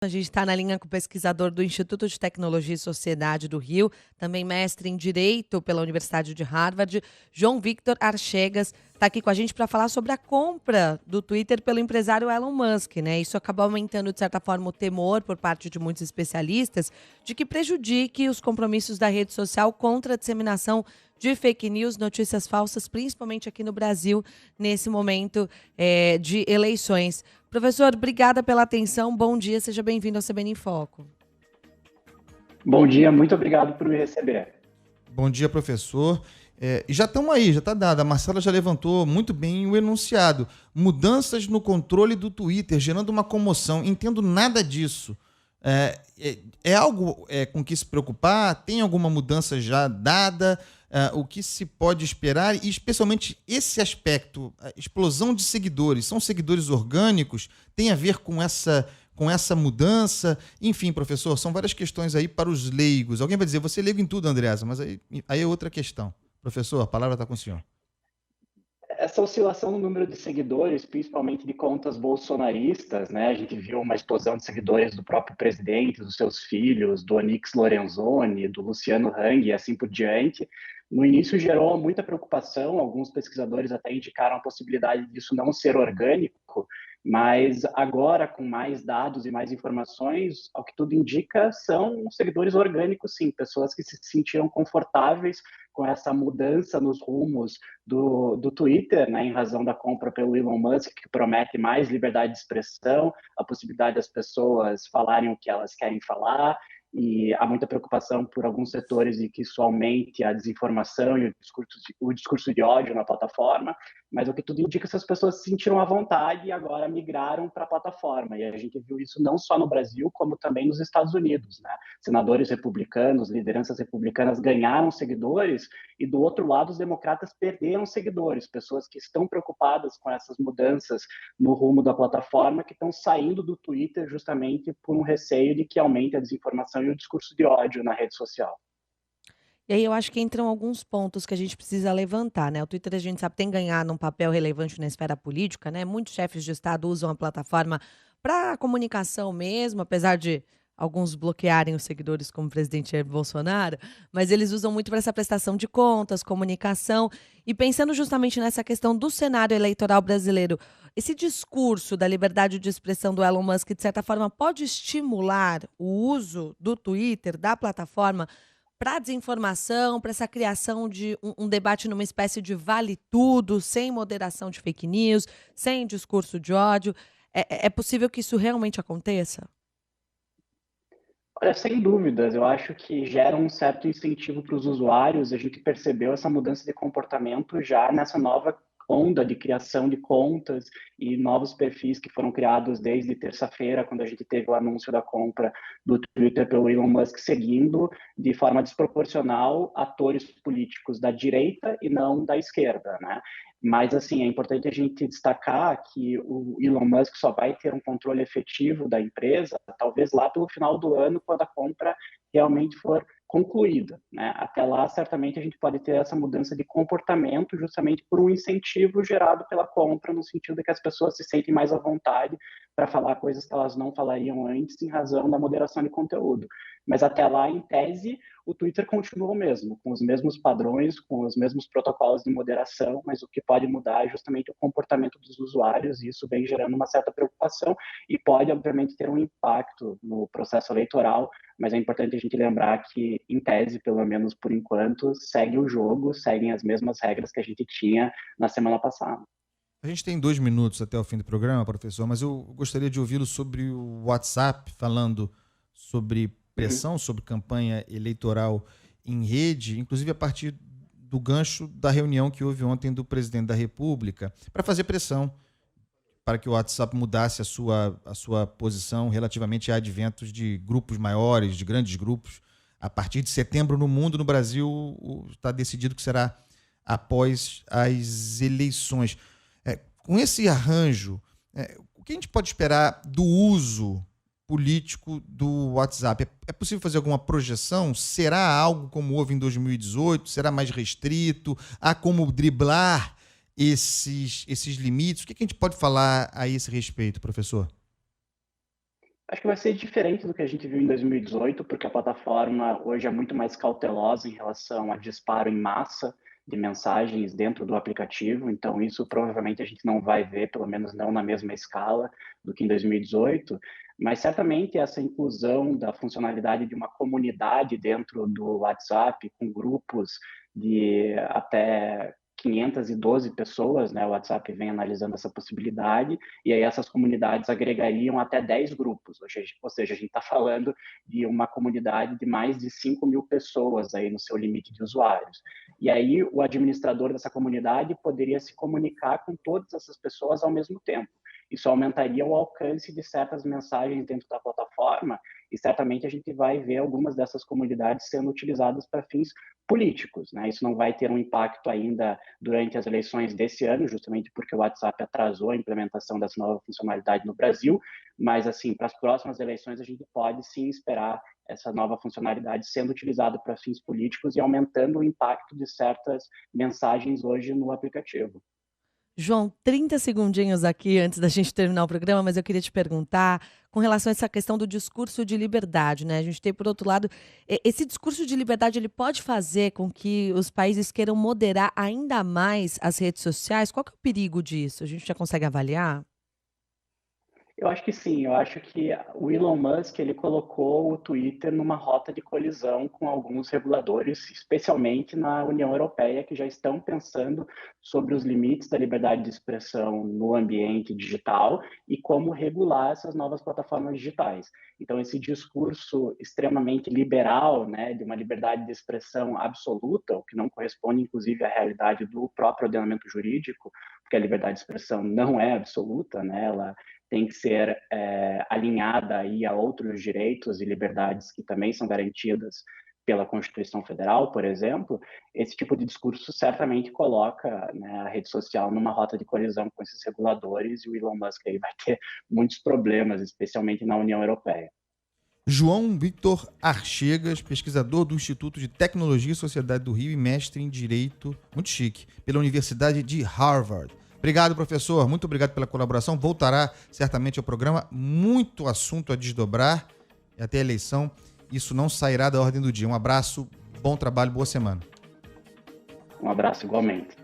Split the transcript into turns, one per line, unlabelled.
A gente está na linha com o pesquisador do Instituto de Tecnologia e Sociedade do Rio, também mestre em Direito pela Universidade de Harvard, João Victor Archegas, está aqui com a gente para falar sobre a compra do Twitter pelo empresário Elon Musk, né? Isso acabou aumentando, de certa forma, o temor por parte de muitos especialistas de que prejudique os compromissos da rede social contra a disseminação de fake news, notícias falsas, principalmente aqui no Brasil, nesse momento de eleições. Professor, obrigada pela atenção. Bom dia, seja bem-vindo ao CBN em Foco.
Bom dia, muito obrigado por me receber.
Bom dia, professor. E já estamos aí, já está dado. A Marcela já levantou muito bem o enunciado. Mudanças no controle do Twitter, gerando uma comoção. Entendo nada disso. É algo com que se preocupar? Tem alguma mudança já dada? O que se pode esperar? E especialmente esse aspecto, a explosão de seguidores. São seguidores orgânicos? Tem a ver com essa mudança? Enfim, professor, são várias questões aí para os leigos. Alguém vai dizer, você é leigo em tudo, Andreasa, mas aí é outra questão. Professor, a palavra está com o senhor.
Essa oscilação no número de seguidores, principalmente de contas bolsonaristas, né? A gente viu uma explosão de seguidores do próprio presidente, dos seus filhos, do Onyx Lorenzoni, do Luciano Hang e assim por diante. No início gerou muita preocupação, alguns pesquisadores até indicaram a possibilidade disso não ser orgânico, mas agora, com mais dados e mais informações, ao que tudo indica, são seguidores orgânicos, sim, pessoas que se sentiram confortáveis com essa mudança nos rumos do Twitter, né, em razão da compra pelo Elon Musk, que promete mais liberdade de expressão, a possibilidade das pessoas falarem o que elas querem falar, e há muita preocupação por alguns setores de que isso aumente a desinformação e o discurso de ódio na plataforma, mas o que tudo indica, essas pessoas se sentiram à vontade e agora migraram para a plataforma, e a gente viu isso não só no Brasil, como também nos Estados Unidos, né? Senadores republicanos, lideranças republicanas ganharam seguidores, e do outro lado os democratas perderam seguidores, pessoas que estão preocupadas com essas mudanças no rumo da plataforma, que estão saindo do Twitter justamente por um receio de que aumente a desinformação e o discurso de ódio na rede social.
E aí eu acho que entram alguns pontos que a gente precisa levantar, né? O Twitter, a gente sabe, tem ganhado um papel relevante na esfera política, né? Muitos chefes de Estado usam a plataforma para comunicação mesmo, apesar de alguns bloquearem os seguidores, como o presidente Jair Bolsonaro, mas eles usam muito para essa prestação de contas, comunicação. E pensando justamente nessa questão do cenário eleitoral brasileiro, esse discurso da liberdade de expressão do Elon Musk, de certa forma, pode estimular o uso do Twitter, da plataforma, para desinformação, para essa criação de um debate numa espécie de vale tudo, sem moderação de fake news, sem discurso de ódio. É possível que isso realmente aconteça?
Olha, sem dúvidas, eu acho que gera um certo incentivo para os usuários. A gente percebeu essa mudança de comportamento já nessa nova onda de criação de contas e novos perfis que foram criados desde terça-feira, quando a gente teve o anúncio da compra do Twitter pelo Elon Musk, seguindo de forma desproporcional atores políticos da direita e não da esquerda, né? Mas, assim, é importante a gente destacar que o Elon Musk só vai ter um controle efetivo da empresa, talvez lá pelo final do ano, quando a compra realmente for concluída, né? Até lá, certamente, a gente pode ter essa mudança de comportamento justamente por um incentivo gerado pela compra, no sentido de que as pessoas se sentem mais à vontade para falar coisas que elas não falariam antes, em razão da moderação de conteúdo. Mas até lá, em tese, o Twitter continua o mesmo, com os mesmos padrões, com os mesmos protocolos de moderação, mas o que pode mudar é justamente o comportamento dos usuários, e isso vem gerando uma certa preocupação e pode, obviamente, ter um impacto no processo eleitoral, mas é importante a gente lembrar que, em tese, pelo menos por enquanto, segue o jogo, seguem as mesmas regras que a gente tinha na semana passada.
A gente tem 2 minutos até o fim do programa, professor, mas eu gostaria de ouvi-lo sobre o WhatsApp, falando sobre
Uhum.
pressão, sobre campanha eleitoral em rede, inclusive a partir do gancho da reunião que houve ontem do presidente da República, para fazer pressão para que o WhatsApp mudasse a sua posição relativamente a adventos de grupos maiores, de grandes grupos. A partir de setembro no mundo, no Brasil, está decidido que será após as eleições. Com esse arranjo, o que a gente pode esperar do uso político do WhatsApp? É possível fazer alguma projeção? Será algo como houve em 2018? Será mais restrito? Há como driblar esses limites? O que a gente pode falar a esse respeito, professor?
Acho que vai ser diferente do que a gente viu em 2018, porque a plataforma hoje é muito mais cautelosa em relação a disparo em massa de mensagens dentro do aplicativo, então isso provavelmente a gente não vai ver, pelo menos não na mesma escala do que em 2018, mas certamente essa inclusão da funcionalidade de uma comunidade dentro do WhatsApp, com grupos de até 512 pessoas, né? O WhatsApp vem analisando essa possibilidade, e aí essas comunidades agregariam até 10 grupos, ou seja, a gente está falando de uma comunidade de mais de 5 mil pessoas aí no seu limite de usuários. E aí o administrador dessa comunidade poderia se comunicar com todas essas pessoas ao mesmo tempo. Isso aumentaria o alcance de certas mensagens dentro da plataforma, e certamente a gente vai ver algumas dessas comunidades sendo utilizadas para fins políticos, né? Isso não vai ter um impacto ainda durante as eleições desse ano, justamente porque o WhatsApp atrasou a implementação dessa nova funcionalidade no Brasil, mas assim, para as próximas eleições a gente pode sim esperar essa nova funcionalidade sendo utilizada para fins políticos e aumentando o impacto de certas mensagens hoje no aplicativo.
João, 30 segundinhos aqui antes da gente terminar o programa, mas eu queria te perguntar com relação a essa questão do discurso de liberdade, né? A gente tem, por outro lado, esse discurso de liberdade, ele pode fazer com que os países queiram moderar ainda mais as redes sociais? Qual que é o perigo disso? A gente já consegue avaliar?
Eu acho que sim, eu acho que o Elon Musk ele colocou o Twitter numa rota de colisão com alguns reguladores, especialmente na União Europeia, que já estão pensando sobre os limites da liberdade de expressão no ambiente digital e como regular essas novas plataformas digitais. Então, esse discurso extremamente liberal, né, de uma liberdade de expressão absoluta, o que não corresponde, inclusive, à realidade do próprio ordenamento jurídico, porque a liberdade de expressão não é absoluta, né, ela tem que ser alinhada aí a outros direitos e liberdades que também são garantidas pela Constituição Federal, por exemplo. Esse tipo de discurso certamente coloca, né, a rede social numa rota de colisão com esses reguladores, e o Elon Musk aí vai ter muitos problemas, especialmente na União Europeia.
João Victor Archegas, pesquisador do Instituto de Tecnologia e Sociedade do Rio e mestre em Direito, muito chique, pela Universidade de Harvard. Obrigado, professor. Muito obrigado pela colaboração. Voltará certamente ao programa. Muito assunto a desdobrar. E até a eleição, isso não sairá da ordem do dia. Um abraço, bom trabalho, boa semana.
Um abraço igualmente.